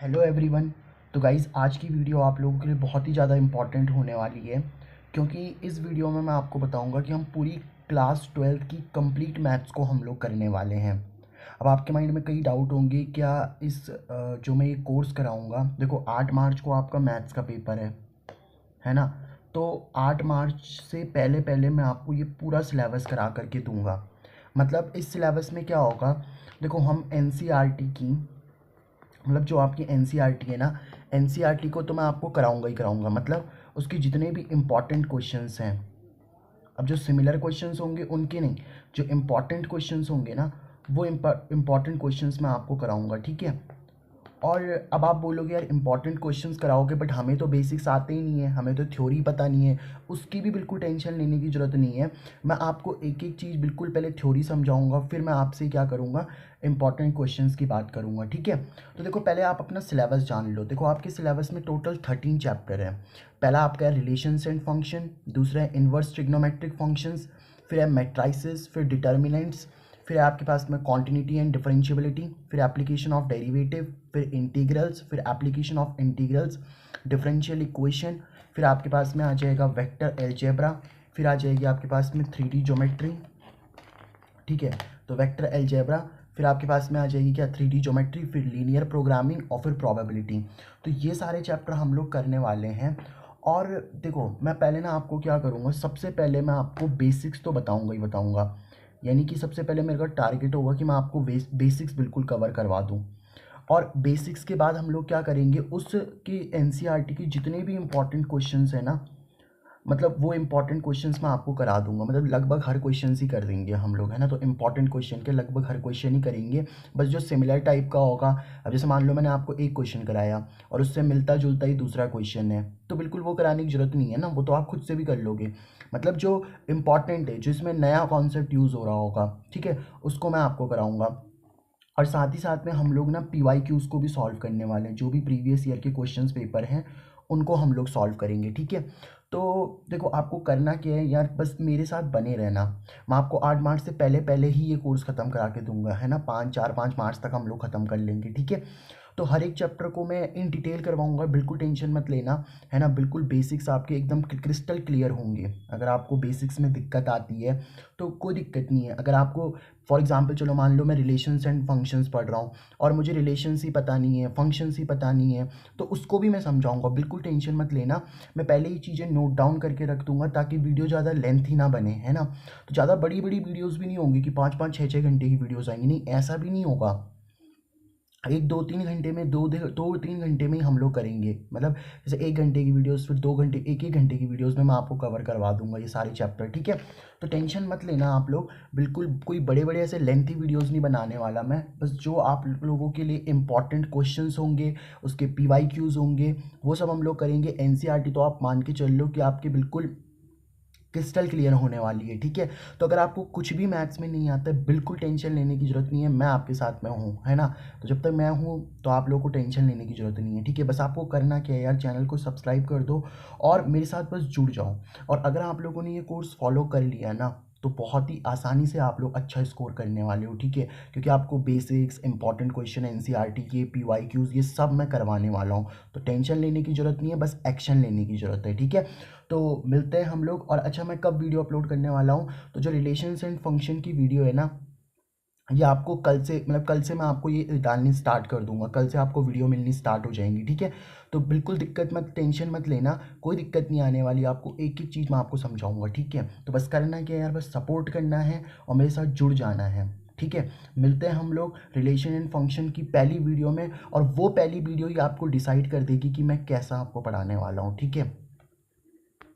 Hello everyone. तो guys आज की वीडियो आप लोगों के लिए बहुत ही ज़्यादा इम्पॉर्टेंट होने वाली है, क्योंकि इस वीडियो में मैं आपको बताऊंगा कि हम पूरी क्लास 12th की कंप्लीट मैथ्स को हम लोग करने वाले हैं। अब आपके माइंड में कई डाउट होंगे, क्या इस जो मैं ये कोर्स कराऊंगा, देखो 8 मार्च को आपका मैथ्स का पेपर है ना। तो 8 मार्च से पहले पहले मैं आपको ये पूरा सिलेबस करा करके दूंगा। मतलब इस सिलेबस में क्या होगा, देखो हम एनसीईआरटी की, मतलब जो आपकी एनसीईआरटी है ना, एनसीईआरटी को तो मैं आपको कराऊंगा ही कराऊंगा। मतलब उसके जितने भी इम्पॉर्टेंट क्वेश्चंस हैं, अब जो सिमिलर क्वेश्चंस होंगे उनके नहीं, जो इम्पॉर्टेंट क्वेश्चंस होंगे ना, वो इम्पॉर्टेंट क्वेश्चंस मैं आपको कराऊंगा, ठीक है। और अब आप बोलोगे यार इंपॉर्टेंट क्वेश्चंस कराओगे बट हमें तो बेसिक्स आते ही नहीं है, हमें तो थ्योरी पता नहीं है। उसकी भी बिल्कुल टेंशन लेने की ज़रूरत नहीं है। मैं आपको एक एक चीज़ बिल्कुल पहले थ्योरी समझाऊंगा, फिर मैं आपसे क्या करूंगा, इंपॉर्टेंट क्वेश्चंस की बात करूंगा, ठीक है। तो देखो पहले आप अपना सिलेबस जान लो। देखो आपके सिलेबस में टोटल 13 चैप्टर है। पहला आपका है रिलेशंस एंड फंक्शन, दूसरा है इन्वर्स ट्रिग्नोमेट्रिक फंक्शंस, फिर है मैट्राइसेस, फिर डिटर्मिनेंट्स, फिर आपके पास में कॉन्टिन्यूटी एंड डिफरेंशिएबिलिटी, फिर एप्लीकेशन ऑफ डेरिवेटिव, फिर इंटीग्रल्स, फिर application of integrals, differential equation, फिर आपके पास में आ जाएगा वेक्टर अलजेब्रा, फिर आ जाएगी आपके पास में 3D ज्योमेट्री, ठीक है। तो वेक्टर अलजेब्रा, फिर आपके पास में आ जाएगी क्या, 3D ज्योमेट्री, फिर लीनियर प्रोग्रामिंग और फिर प्रोबेबिलिटी। तो ये सारे चैप्टर हम लोग करने वाले हैं। और देखो मैं पहले ना आपको क्या करूँगा, सबसे पहले मैं आपको बेसिक्स तो बताऊँगा ही बताऊँगा। यानी कि सबसे पहले मेरे का टारगेट होगा कि मैं आपको बेसिक्स बिल्कुल कवर करवा दूँ। और बेसिक्स के बाद हम लोग क्या करेंगे, उसकी एनसीईआरटी की जितने भी इम्पोर्टेंट क्वेश्चंस हैं ना, मतलब वो इम्पॉर्टेंट क्वेश्चंस मैं आपको करा दूंगा। मतलब लगभग हर क्वेश्चन ही कर देंगे हम लोग, है ना। तो इम्पॉर्टेंट क्वेश्चन के लगभग हर क्वेश्चन ही करेंगे। बस जो सिमिलर टाइप का होगा, अब जैसे मान लो मैंने आपको एक क्वेश्चन कराया और उससे मिलता जुलता ही दूसरा क्वेश्चन है, तो बिल्कुल वो कराने की जरूरत नहीं है ना, वो तो आप खुद से भी कर लोगे। मतलब जो इम्पॉर्टेंट है, जिसमें नया कॉन्सेप्ट यूज़ हो रहा होगा, ठीक है, उसको मैं आपको कराऊंगा। और साथ ही साथ में हम लोग ना PYQs को भी सॉल्व करने वाले हैं। जो भी प्रीवियस ईयर के क्वेश्चंस पेपर हैं उनको हम लोग सॉल्व करेंगे, ठीक है। तो देखो आपको करना क्या है यार, बस मेरे साथ बने रहना। मैं आपको 8 मार्च से पहले पहले ही ये कोर्स ख़त्म करा के दूंगा, है ना। 5 मार्च तक हम लोग ख़त्म कर लेंगे, ठीक है। तो हर एक चैप्टर को मैं इन डिटेल करवाऊंगा, बिल्कुल टेंशन मत लेना, है ना। बिल्कुल बेसिक्स आपके एकदम क्रिस्टल क्लियर होंगे। अगर आपको बेसिक्स में दिक्कत आती है तो कोई दिक्कत नहीं है। अगर आपको फॉर एग्जांपल चलो मान लो मैं रिलेशंस एंड फंक्शंस पढ़ रहा हूँ और मुझे रिलेशंस ही पता नहीं है, फंक्शंस ही पता नहीं है, तो उसको भी मैं समझाऊंगा, बिल्कुल टेंशन मत लेना। मैं पहले ही चीज़ें नोट डाउन करके रख दूंगा ताकि वीडियो ज़्यादा लेंथ ही ना बने, है ना। तो ज़्यादा बड़ी बड़ी वीडियोज़ भी नहीं होंगी कि 5-5 6-6 घंटे की वीडियोज़ आएंगी, नहीं ऐसा भी नहीं होगा। एक 2-3 घंटे में, 2-3 घंटे में ही हम लोग करेंगे। मतलब जैसे 1 घंटे की वीडियोस, फिर 2 घंटे, एक एक घंटे की वीडियोस में मैं आपको कवर करवा दूंगा ये सारे चैप्टर, ठीक है। तो टेंशन मत लेना आप लोग, बिल्कुल कोई बड़े बड़े ऐसे लेंथी वीडियोस नहीं बनाने वाला मैं। बस जो आप लोगों के लिए इंपॉर्टेंट क्वेश्चंस होंगे, उसके PYQs होंगे, वो सब हम लोग करेंगे। एनसीईआरटी तो आप मान के चल लो कि आपके बिल्कुल क्रिस्टल क्लियर होने वाली है, ठीक है। तो अगर आपको कुछ भी मैथ्स में नहीं आता है, बिल्कुल टेंशन लेने की ज़रूरत नहीं है, मैं आपके साथ में हूँ, है ना। तो जब तक मैं हूँ तो आप लोगों को टेंशन लेने की ज़रूरत नहीं है, ठीक है। बस आपको करना क्या है यार, चैनल को सब्सक्राइब कर दो और मेरे साथ बस जुड़ जाओ। और अगर आप लोगों ने ये कोर्स फॉलो कर लिया ना, तो बहुत ही आसानी से आप लोग अच्छा स्कोर करने वाले हो, ठीक है। क्योंकि आपको बेसिक्स, इंपॉर्टेंट क्वेश्चन, एनसीईआरटी के PYQs, ये सब मैं करवाने वाला हूँ। तो टेंशन लेने की ज़रूरत नहीं है, बस एक्शन लेने की ज़रूरत है, ठीक है। तो मिलते हैं हम लोग। और अच्छा मैं कब वीडियो अपलोड करने वाला हूँ, तो जो रिलेशंस एंड फंक्शन की वीडियो है ना, ये आपको कल से, मतलब कल से मैं आपको ये डालनी स्टार्ट कर दूंगा। कल से आपको वीडियो मिलनी स्टार्ट हो जाएंगी, ठीक है। तो बिल्कुल दिक्कत मत, टेंशन मत लेना, कोई दिक्कत नहीं आने वाली। आपको एक एक चीज़ मैं आपको समझाऊंगा, ठीक है। तो बस करना क्या है यार, बस सपोर्ट करना है और मेरे साथ जुड़ जाना है, ठीक है। मिलते हैं हम लोग रिलेशन एंड फंक्शन की पहली वीडियो में, और वो पहली वीडियो ही आपको डिसाइड कर देगी कि मैं कैसा आपको पढ़ाने वाला हूँ, ठीक है।